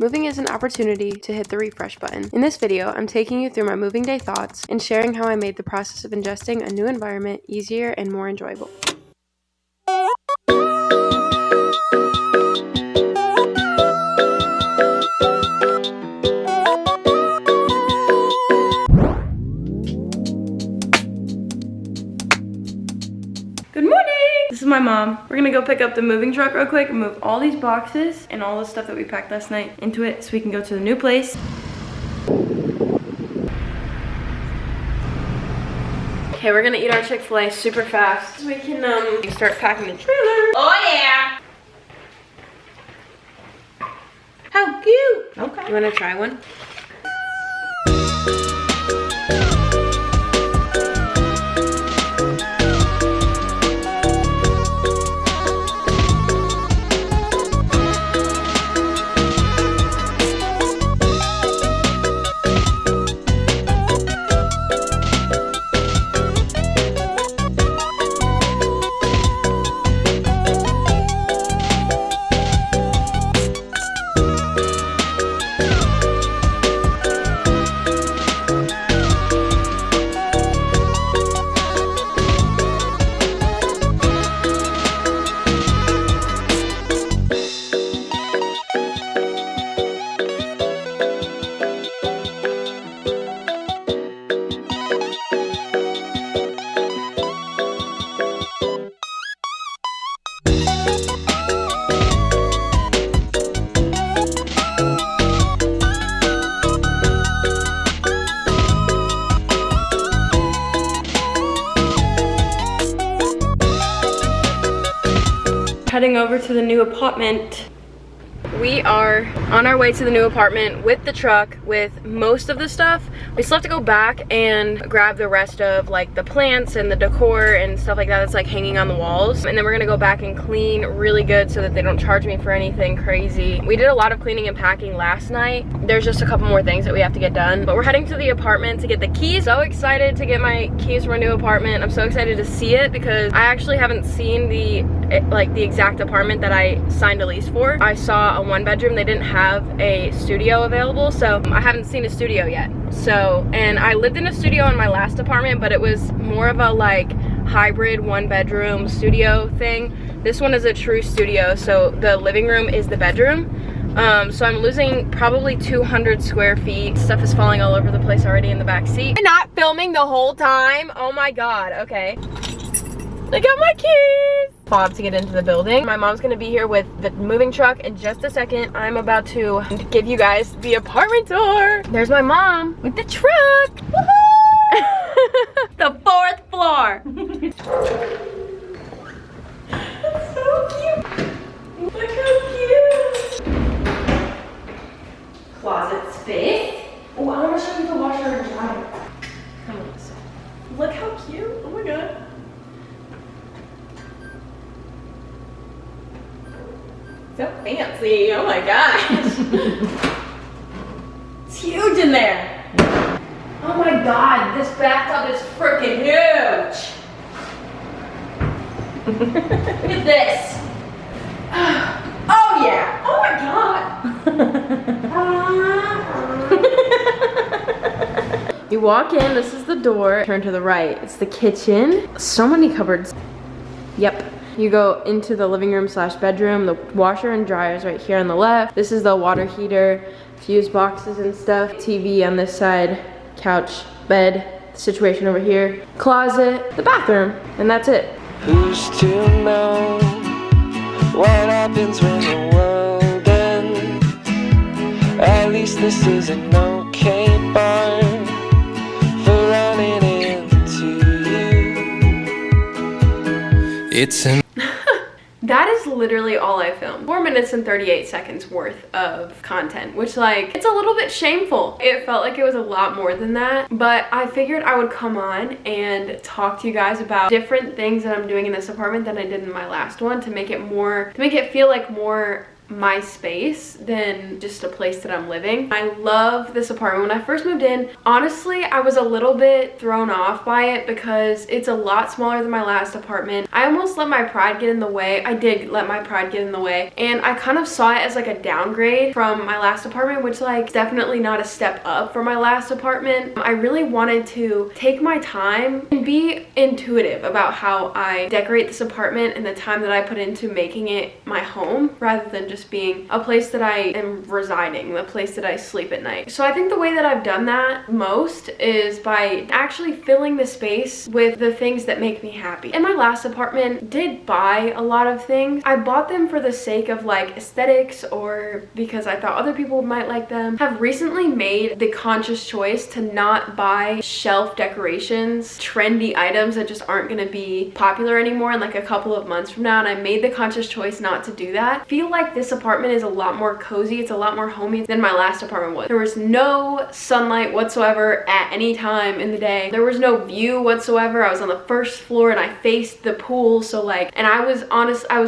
moving is an opportunity to hit the refresh button. In this video, I'm taking you through my moving day thoughts and sharing how I made the process of ingesting a new environment easier and more enjoyable. This is my mom. We're gonna go pick up the moving truck real quick and move all these boxes and all the stuff that we packed last night into it so we can go to the new place. Okay, we're gonna eat our Chick-fil-A super fast so we can start packing the trailer. Oh yeah! How cute! Okay. You wanna try one? Heading over to the new apartment. We are on our way to the new apartment with the truck with most of the stuff. We still have to go back and grab the rest of like the plants and the decor and stuff like that that's like hanging on the walls. And then we're gonna go back and clean really good so that they don't charge me for anything crazy. We did a lot of cleaning and packing last night. There's just a couple more things that we have to get done. But we're heading to the apartment to get the keys. So excited to get my keys for my new apartment. I'm so excited to see it because I actually haven't seen the exact apartment that I signed a lease for. I saw a one bedroom. They didn't have a studio available, so I haven't seen a studio yet. So, and I lived in a studio in my last apartment, but it was more of a like hybrid one bedroom studio thing. This one is a true studio, so the living room is the bedroom. So I'm losing probably 200 square feet. Stuff is falling all over the place already in the back seat. I'm not filming the whole time. Oh my god. Okay. I got my keys. Fob to get into the building. My mom's gonna be here with the moving truck in just a second. I'm about to give you guys the apartment tour. There's my mom with the truck. Woohoo! The 4th floor. That's so cute. Look how cute. Closet space. Oh, I wanna show you the washer and dryer. Come on. Look how cute. Oh my god. So fancy, oh my gosh. It's huge in there. Oh my god, this bathtub is freaking huge. Look at this. Oh yeah, oh my god. You walk in, this is the door. Turn to the right, it's the kitchen. So many cupboards. Yep. You go into the living room slash bedroom. The washer and dryer is right here on the left. This is the water heater, fuse boxes and stuff. TV on this side, couch, bed, situation over here, closet, the bathroom, and that's it. Who's to know what happens when the world ends? At least this is an okay bar for running into you. It's an That is literally all I filmed. 4 minutes and 38 seconds worth of content, which like, it's a little bit shameful. It felt like it was a lot more than that, but I figured I would come on and talk to you guys about different things that I'm doing in this apartment than I did in my last one to make it feel like more my space than just a place that I'm living. I love this apartment. When I first moved in, honestly, I was a little bit thrown off by it because it's a lot smaller than my last apartment. I almost let my pride get in the way. I did let my pride get in the way, and I kind of saw it as like a downgrade from my last apartment, which like definitely not a step up from my last apartment. I really wanted to take my time and be intuitive about how I decorate this apartment and the time that I put into making it my home, rather than just being a place that I am residing, the place that I sleep at night. So I think the way that I've done that most is by actually filling the space with the things that make me happy. In my last apartment, did buy a lot of things. I bought them for the sake of like aesthetics or because I thought other people might like them. Have recently made the conscious choice to not buy shelf decorations, trendy items that just aren't gonna be popular anymore in like a couple of months from now, and I made the conscious choice not to do that. I feel like this apartment is a lot more cozy, it's a lot more homey than my last apartment was. There was no sunlight whatsoever at any time in the day. There was no view whatsoever. I was on the first floor and I faced the pool, so like, and I was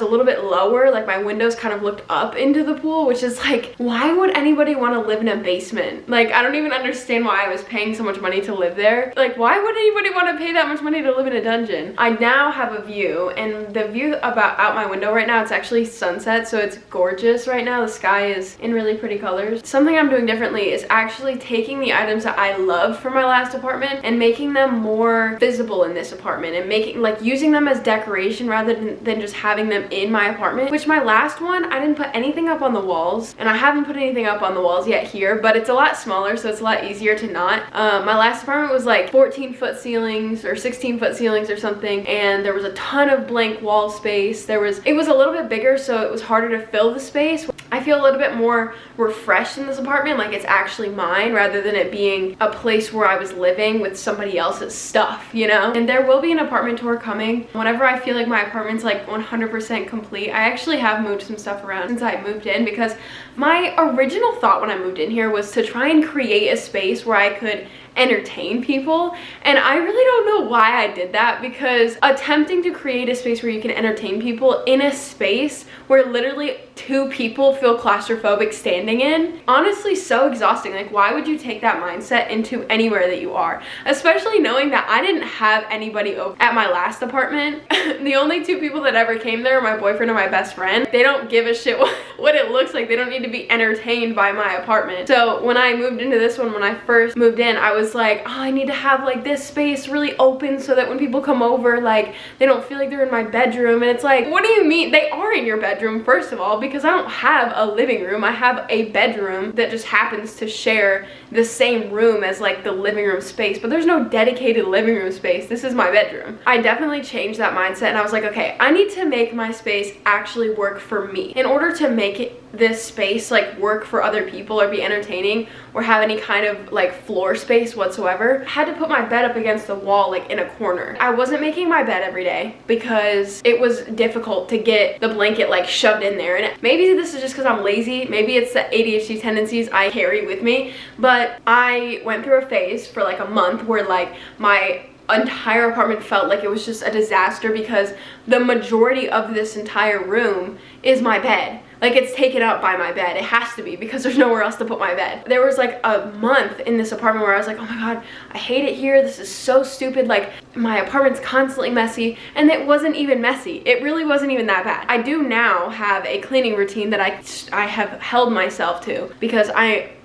a little bit lower, like my windows kind of looked up into the pool, which is like, why would anybody want to live in a basement? Like, I don't even understand why I was paying so much money to live there. Like, why would anybody want to pay that much money to live in a dungeon? I now have a view, and the view about out my window right now, it's actually sunset, so it's gorgeous right now. The sky is in really pretty colors. Something I'm doing differently is actually taking the items that I loved from my last apartment and making them more visible in this apartment, and making like using them as decoration rather than just having them in my apartment. Which my last one, I didn't put anything up on the walls, and I haven't put anything up on the walls yet here, but it's a lot smaller, so it's a lot easier to not. My last apartment was like 14-foot ceilings or 16-foot ceilings or something, and there was a ton of blank wall space. It was a little bit bigger, so it was harder to fill the space. I feel a little bit more refreshed in this apartment, like it's actually mine rather than it being a place where I was living with somebody else's stuff, you know? And there will be an apartment tour coming. Whenever I feel like my apartment's like 100% complete, I actually have moved some stuff around since I moved in, because my original thought when I moved in here was to try and create a space where I could entertain people, and I really don't know why I did that, because attempting to create a space where you can entertain people in a space where literally 2 people feel claustrophobic standing in, honestly so exhausting. Like, why would you take that mindset into anywhere that you are, especially knowing that I didn't have anybody over at my last apartment. The only 2 people that ever came there were my boyfriend and my best friend. They don't give a shit what it looks like. They don't need to be entertained by my apartment. So when I moved into this one, when I first moved in, I was like, oh, I need to have like this space really open so that when people come over, like, they don't feel like they're in my bedroom. And it's like, what do you mean? They are in your bedroom, first of all, because I don't have a living room. I have a bedroom that just happens to share the same room as like the living room space, but there's no dedicated living room space. This is my bedroom. I definitely changed that mindset, and I was like, okay, I need to make my space actually work for me. In order to make this space like work for other people or be entertaining or have any kind of like floor space whatsoever, I had to put my bed up against the wall, like in a corner. I wasn't making my bed every day because it was difficult to get the blanket like shoved in there, and maybe this is just because I'm lazy, maybe it's the ADHD tendencies I carry with me, but I went through a phase for like a month where like my entire apartment felt like it was just a disaster, because the majority of this entire room is my bed. Like, it's taken up by my bed. It has to be, because there's nowhere else to put my bed. There was like a month in this apartment where I was like, oh my god, I hate it here. This is so stupid. Like, my apartment's constantly messy, and it wasn't even messy. It really wasn't even that bad. I do now have a cleaning routine that I have held myself to, because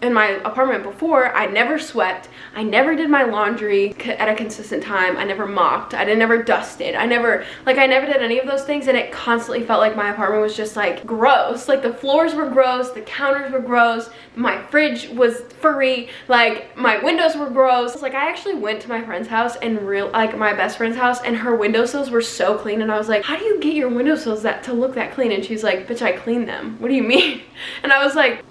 in my apartment before, I never swept. I never did my laundry at a consistent time. I never mopped. I never dusted. I never did any of those things, and it constantly felt like my apartment was just like gross. Like, the floors were gross, the counters were gross, my fridge was furry, like my windows were gross. Like, I actually went to my friend's house and my best friend's house, and her windowsills were so clean, and I was like, how do you get your windowsills to look that clean? And she's like, bitch, I cleaned them. What do you mean? And I was like,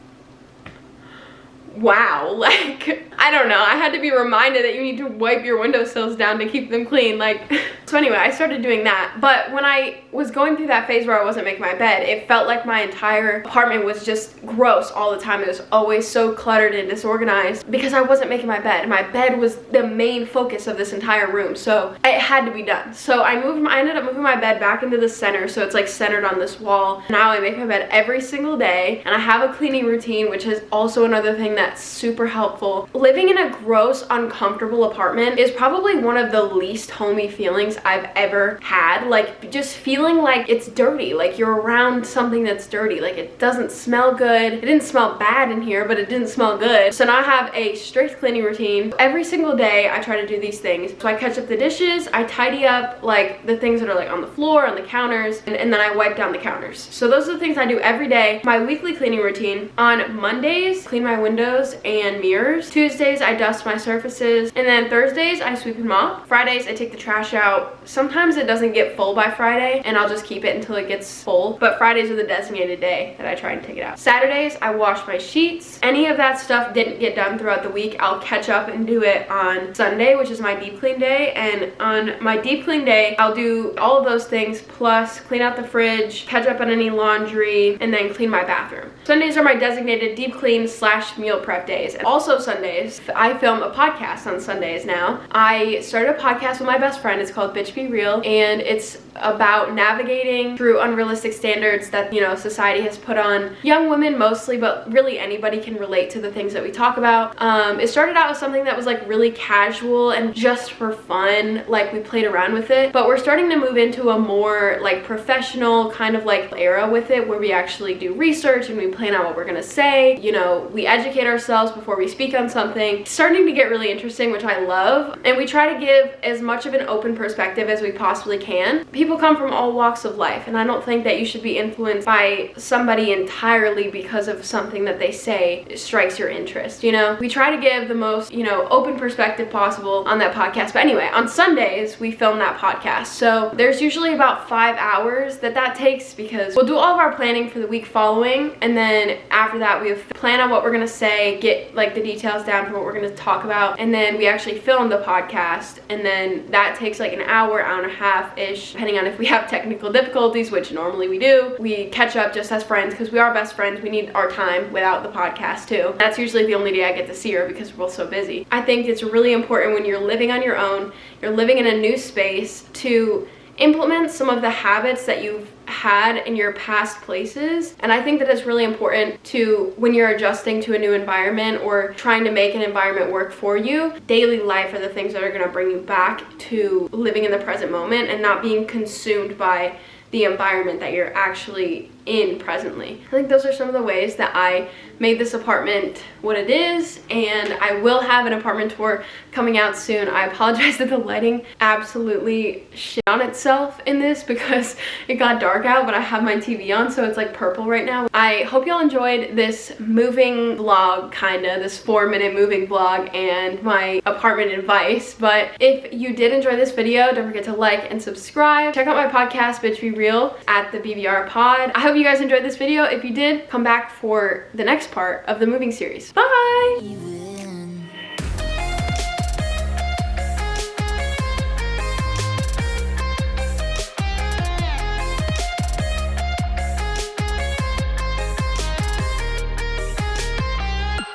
wow, like, I don't know, I had to be reminded that you need to wipe your windowsills down to keep them clean, like. So anyway, I started doing that. But when I was going through that phase where I wasn't making my bed, it felt like my entire apartment was just gross all the time. It was always so cluttered and disorganized because I wasn't making my bed. My bed was the main focus of this entire room, so it had to be done. So I ended up moving my bed back into the center, so it's like centered on this wall. Now I make my bed every single day, and I have a cleaning routine, which is also another thing that's super helpful. Living in a gross, uncomfortable apartment is probably one of the least homey feelings I've ever had. Like, just feeling like it's dirty, like you're around something that's dirty, like it doesn't smell good. It didn't smell bad in here, but it didn't smell good. So now I have a strict cleaning routine. Every single day I try to do these things. So I catch up the dishes, I tidy up like the things that are like on the floor, on the counters, and then I wipe down the counters. So those are the things I do every day. My weekly cleaning routine: on Mondays, clean my windows and mirrors. Tuesdays, I dust my surfaces. And then Thursdays, I sweep and mop. Fridays, I take the trash out. Sometimes it doesn't get full by Friday, and I'll just keep it until it gets full. But Fridays are the designated day that I try and take it out. Saturdays, I wash my sheets. Any of that stuff didn't get done throughout the week, I'll catch up and do it on Sunday, which is my deep clean day. And on my deep clean day, I'll do all of those things, plus clean out the fridge, catch up on any laundry, and then clean my bathroom. Sundays are my designated deep clean / meal prep days. And also Sundays, I film a podcast on Sundays now. I started a podcast with my best friend. It's called Bitch Be Real, and it's about navigating through unrealistic standards that, you know, society has put on young women mostly, but really anybody can relate to the things that we talk about. It started out as something that was like really casual and just for fun, like we played around with it, but we're starting to move into a more like professional kind of like era with it, where we actually do research and we plan out what we're gonna say. You know, we educate ourselves before we speak on something. It's starting to get really interesting, which I love, and we try to give as much of an open perspective as we possibly can. People come from all walks of life, and I don't think that you should be influenced by somebody entirely because of something that they say strikes your interest, you know? We try to give the most, you know, open perspective possible on that podcast. But anyway, on Sundays, we film that podcast. So there's usually about 5 hours that takes, because we'll do all of our planning for the week following, and then after that we have to plan on what we're gonna say, get like the details down for what we're gonna talk about, and then we actually film the podcast, and then that takes like an hour and a half-ish, depending on if we have technical difficulties, which normally we do. We catch up just as friends, because we are best friends. We need our time without the podcast too. That's usually the only day I get to see her because we're both so busy. I think it's really important when you're living on your own, you're living in a new space, to implement some of the habits that you've had in your past places. And I think that it's really important to, when you're adjusting to a new environment or trying to make an environment work for you, daily life are the things that are going to bring you back to living in the present moment and not being consumed by the environment that you're actually in presently. I think those are some of the ways that I made this apartment what it is, and I will have an apartment tour coming out soon. I apologize that the lighting absolutely shit on itself in this because it got dark out, but I have my TV on, so it's like purple right now. I hope y'all enjoyed this moving vlog, kinda, this 4-minute moving vlog and my apartment advice. But if you did enjoy this video, don't forget to like and subscribe. Check out my podcast, Bitch Be Real, at the BBR Pod. I hope you guys enjoyed this video. If you did, come back for the next part of the moving series. Bye!